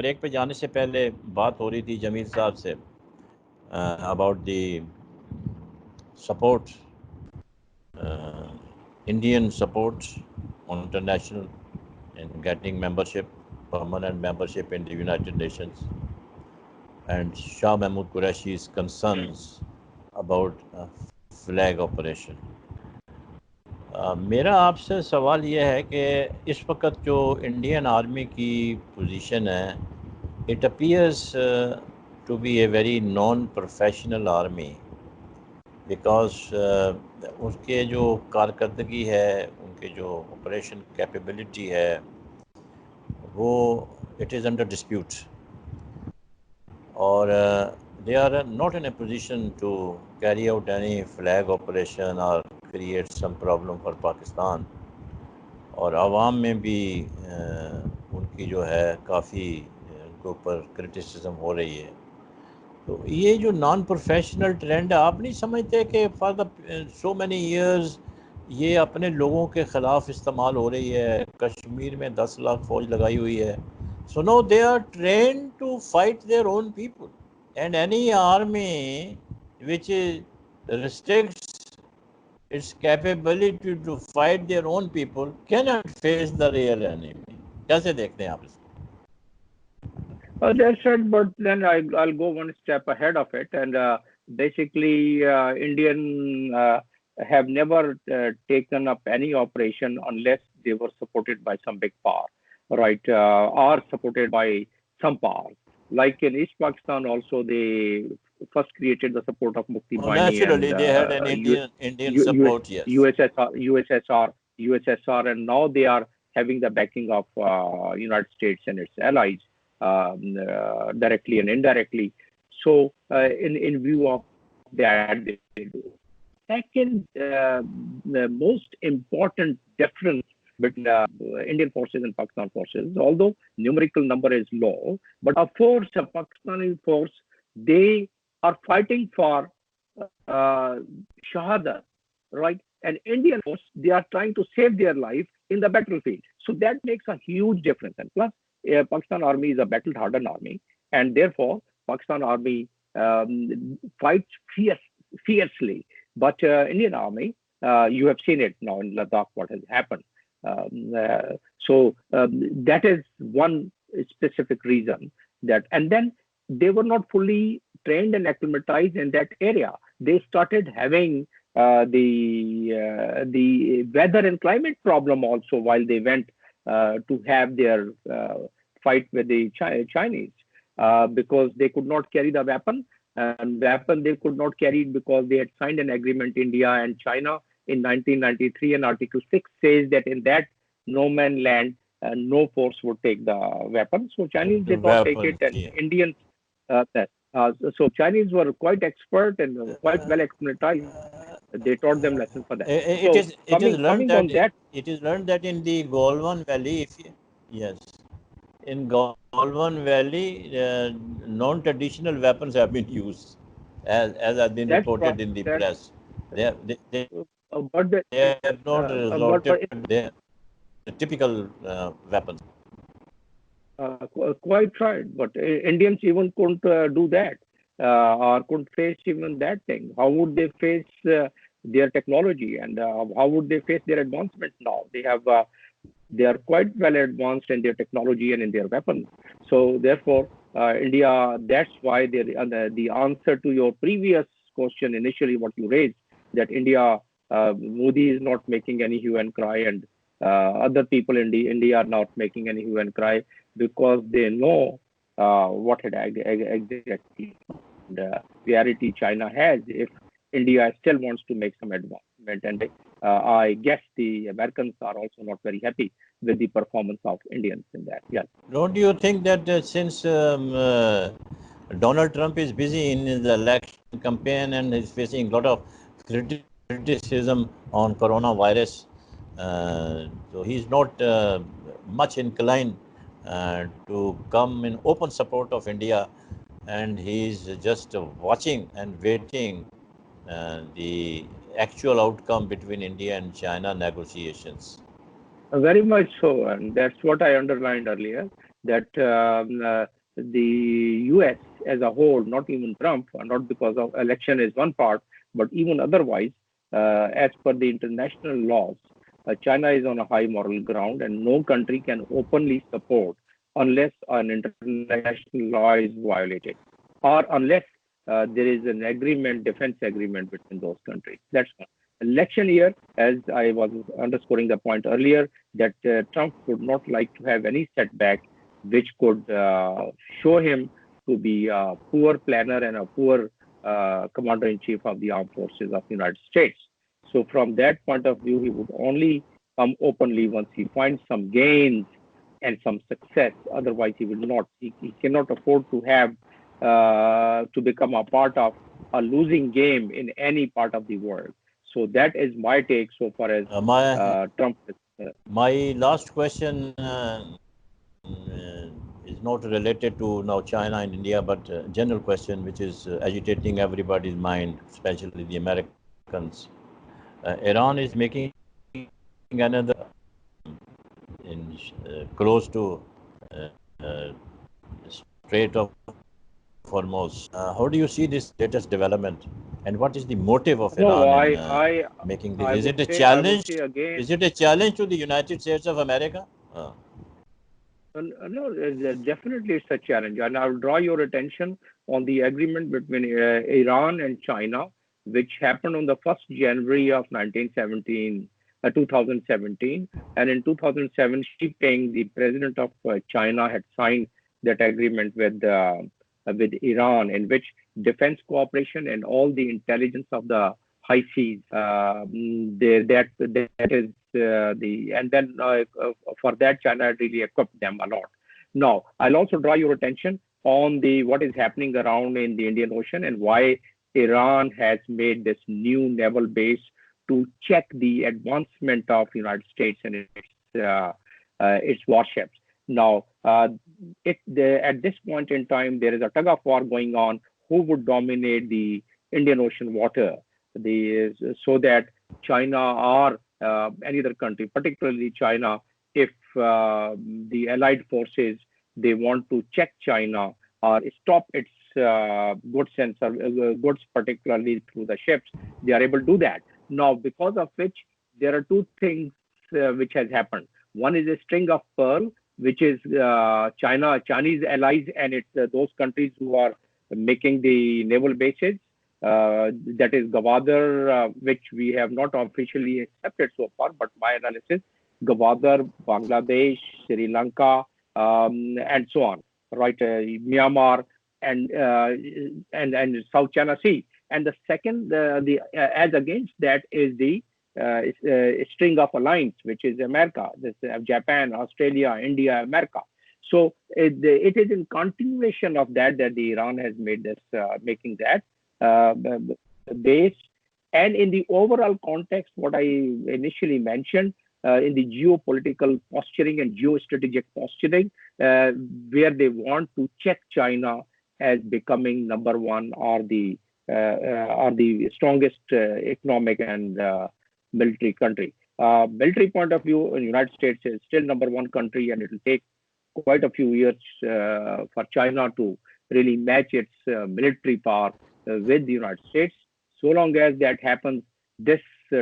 Break पे जाने से पहले बात हो रही थी जमील साहब say about the support, Indian support on international in getting membership, permanent membership in the United Nations, and Shah Mahmood Qureshi's concerns about flag operation. मेरा आपसे सवाल ये है कि इस वक्त जो इंडियन आर्मी की पोजीशन है, it appears to be a very non-professional army because उसके जो कारकर्दगी है, उनके जो ऑपरेशन कैपेबिलिटी है, वो इट इज़ अंडर डिस्प्यूट और they are not in a position to carry out any flag operation और create some problem for Pakistan. और आवाम में भी उनकी जो है काफ़ी उनके ऊपर क्रिटिसिज्म हो रही है। तो ये जो नॉन प्रोफेशनल ट्रेंड है, आप नहीं समझते कि for the so many years ये अपने लोगों के ख़िलाफ़ इस्तेमाल हो रही है? कश्मीर में 10 लाख फ़ौज लगाई हुई है। So no they are train to fight their own people and any army which restricts its capability to fight their own people cannot face the real enemy. कैसे देखते हैं आप इसको? That's right, but then I'll go one step ahead of it, and basically, Indian have never taken up any operation unless they were supported by some big power, right? Or supported by some power. Like in East Pakistan, also they first created the support of Mukti Bani. Naturally, and they had an Indian support, yes. USSR, and now they are having the backing of United States and its allies. Directly and indirectly. So, in view of that, they do. Second, the most important difference between Indian forces and Pakistan forces, although numerical number is low, but a force, a Pakistani force, they are fighting for Shahada, right? And Indian force, they are trying to save their life in the battlefield. So that makes a huge difference. And plus, Pakistan Army is a battle-hardened army, and therefore Pakistan Army fights fiercely. But Indian Army, you have seen it now in Ladakh, what has happened. So that is one specific reason that, and then they were not fully trained and acclimatized in that area. They started having the weather and climate problem also while they went to have their fight with the Chinese, because they could not carry the weapon, and weapon they could not carry it because they had signed an agreement, India and China, in 1993, and Article 6 says that in that no man land, no force would take the weapon. So Chinese did not take it, and Indians, so Chinese were quite expert and quite well acclimatized. They taught them lessons for that. It is learned that in the Galwan Valley, in Galwan Valley, non-traditional weapons have been used, as has been reported in the press. They have not resorted to the typical weapons. Quite right, but Indians even couldn't do that, or couldn't face even that thing. How would they face their technology, and how would they face their advancement now? They are quite well advanced in their technology and in their weapons. So therefore, India, that's why the answer to your previous question initially, what you raised, that India, Modi is not making any hue and cry, and other people in India are not making any hue and cry, because they know what exactly the reality China has if India still wants to make some advancement. And I guess the Americans are also not very happy with the performance of Indians in that. Yeah. Don't you think that since Donald Trump is busy in the election campaign and is facing a lot of criticism on coronavirus, so he's not much inclined to come in open support of India, and he's just watching and waiting the actual outcome between India and China negotiations? Very much so, and that's what I underlined earlier, that the US as a whole, not even Trump, not because of election is one part, but even otherwise, as per the international laws, China is on a high moral ground, and no country can openly support unless an international law is violated, or unless there is an agreement, defense agreement between those countries. That's one. Election year, as I was underscoring the point earlier, that Trump would not like to have any setback which could show him to be a poor planner and a poor commander-in-chief of the armed forces of the United States. So from that point of view, he would only come openly once he finds some gains and some success. Otherwise, he will not. He cannot afford to have to become a part of a losing game in any part of the world. So that is my take so far as Trump is. My last question is not related to now China and India, but a general question which is agitating everybody's mind, especially the Americans. Iran is making another in close to Strait of Hormuz. How do you see this latest development, and what is the motive of Iran in making this? Is it a challenge? Is it a challenge to the United States of America? No, definitely it's a challenge. And I'll draw your attention on the agreement between Iran and China, which happened on the 1st January of 2017. And in 2007, Xi Jinping, the president of China, had signed that agreement with Iran, in which defense cooperation and all the intelligence of the high seas, that is and then for that, China really equipped them a lot. Now, I'll also draw your attention on what is happening around in the Indian Ocean and why Iran has made this new naval base to check the advancement of the United States and its warships. Now, at this point in time, there is a tug of war going on who would dominate the Indian Ocean water, so that China or any other country, particularly China, if the allied forces, they want to check China or stop its goods, particularly through the ships, they are able to do that. Now, because of which there are two things which has happened. One is a string of pearl, which is Chinese allies, and it's those countries who are making the naval bases. That is Gwadar, which we have not officially accepted so far, but my analysis, Gwadar, Bangladesh, Sri Lanka, and so on, right? Myanmar and South China Sea. And the second, as against that is the string of alliance, which is America, this Japan, Australia, India, America. So it is in continuation of that the Iran has made this, making that base. And in the overall context, what I initially mentioned, in the geopolitical posturing and geostrategic posturing, where they want to check China as becoming number one or the strongest economic and military country. Military point of view, the United States is still number one country, and it will take quite a few years for China to really match its military power with the United States. So long as that happens, this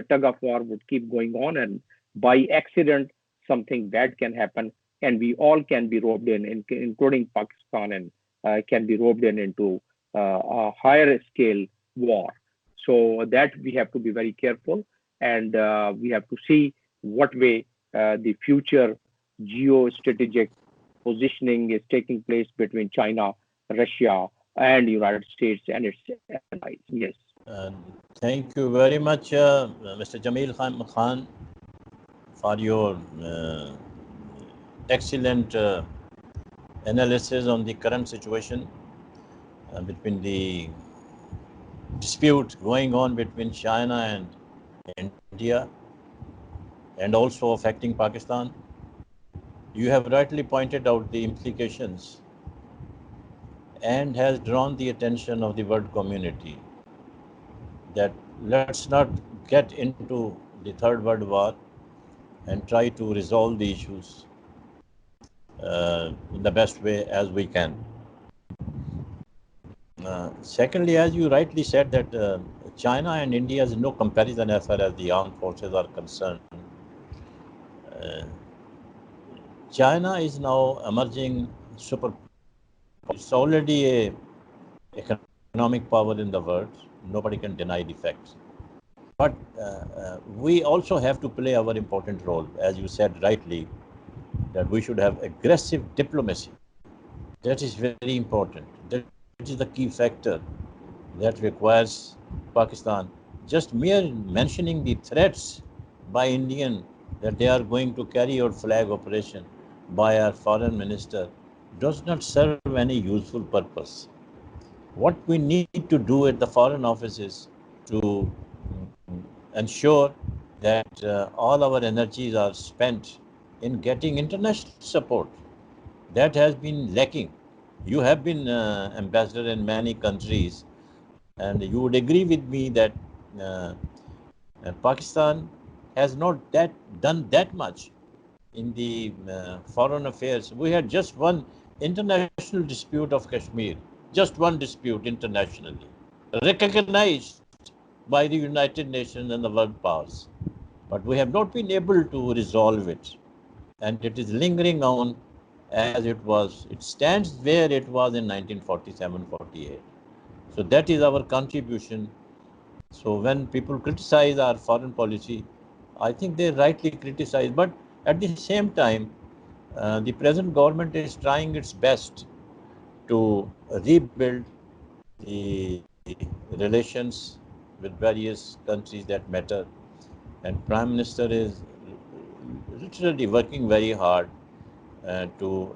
tug of war would keep going on, and by accident, something bad can happen, and we all can be roped in including Pakistan, and can be roped into a higher scale war. So that we have to be very careful, and we have to see what way the future geostrategic positioning is taking place between China, Russia, and the United States and its allies. Yes. Thank you very much, Mr. Jameel Khan, for your excellent analysis on the current situation between the dispute going on between China and India, and also affecting Pakistan. You have rightly pointed out the implications and has drawn the attention of the world community that let's not get into the Third World War and try to resolve the issues in the best way as we can. Secondly, as you rightly said, that China and India is no comparison as far as the armed forces are concerned. Uh, China is now emerging super. It's already a economic power in the world. Nobody can deny the facts. But we also have to play our important role, as you said rightly, that we should have aggressive diplomacy. That is very important. That is the key factor that requires Pakistan. Just mere mentioning the threats by Indian that they are going to carry out flag operation by our foreign minister does not serve any useful purpose. What we need to do at the foreign office is to ensure that all our energies are spent in getting international support. That has been lacking. You have been ambassador in many countries, and you would agree with me that uh, Pakistan has not done that much in the foreign affairs. We had just one international dispute of Kashmir, just one dispute internationally, recognized by the United Nations and the world powers. But we have not been able to resolve it. And it is lingering on as it was. It stands where it was in 1947-48. So that is our contribution. So when people criticize our foreign policy, I think they rightly criticize. But at the same time, the present government is trying its best to rebuild the relations with various countries that matter. And Prime Minister is literally working very hard to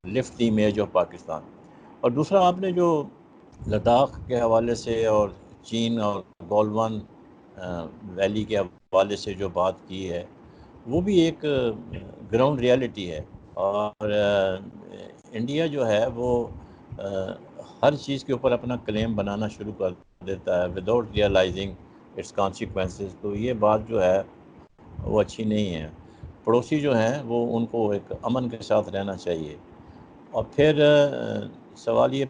lift the image of Pakistan. और दूसरा आपने जो लद्दाख के हवाले से और चीन और गोलवान वैली के हवाले से जो बात की है, वो भी एक ग्राउंड रियलिटी है। और इंडिया जो है वो हर चीज़ के ऊपर अपना क्लेम बनाना शुरू कर देता है विदाउट रियलाइजिंग इट्स कॉन्सिक्वेंसेस। तो ये बात जो है वो अच्छी नहीं है। पड़ोसी जो हैं वो उनको एक अमन के साथ रहना चाहिए। और फिर सवाल ये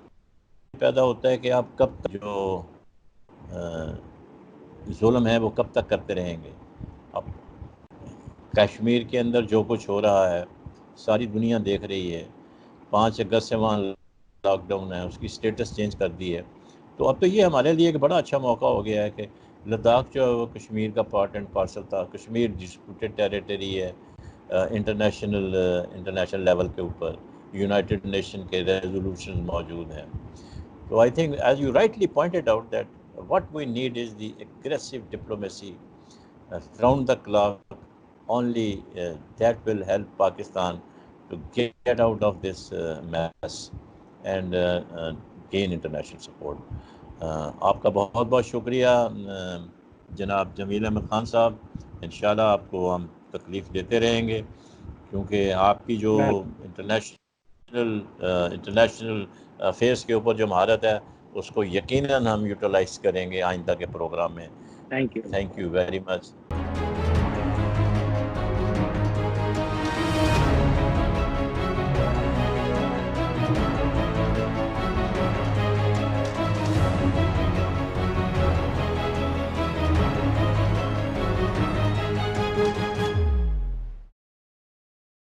पैदा होता है कि आप कब तक जो जुल्म है वो कब तक करते रहेंगे। अब कश्मीर के अंदर जो कुछ हो रहा है सारी दुनिया देख रही है। 5 अगस्त से वहाँ लॉकडाउन है, उसकी स्टेटस चेंज कर दी है। तो अब तो ये हमारे लिए एक बड़ा अच्छा मौका हो गया है कि लद्दाख जो है वो कश्मीर का पार्ट एंड पार्सल था। कश्मीर डिस्प्यूटेड टेरिटरी है इंटरनेशनल लेवल के ऊपर। यूनाइटेड नेशन के रेजोल्यूशन मौजूद हैं। So I think, as you rightly pointed out, that what we need is the aggressive diplomacy round the clock. Only that will help Pakistan to get out of this mess and gain international support. आपका बहुत बहुत शुक्रिया जनाब जमील अहमद खान साहब। इंशाल्लाह आपको हम तकलीफ़ देते रहेंगे क्योंकि आपकी जो इंटरनेशनल अफेयर्स के ऊपर जो महारत है उसको यकीनन हम यूटिलाइज करेंगे आइंदा के प्रोग्राम में। Thank you. Thank you very much.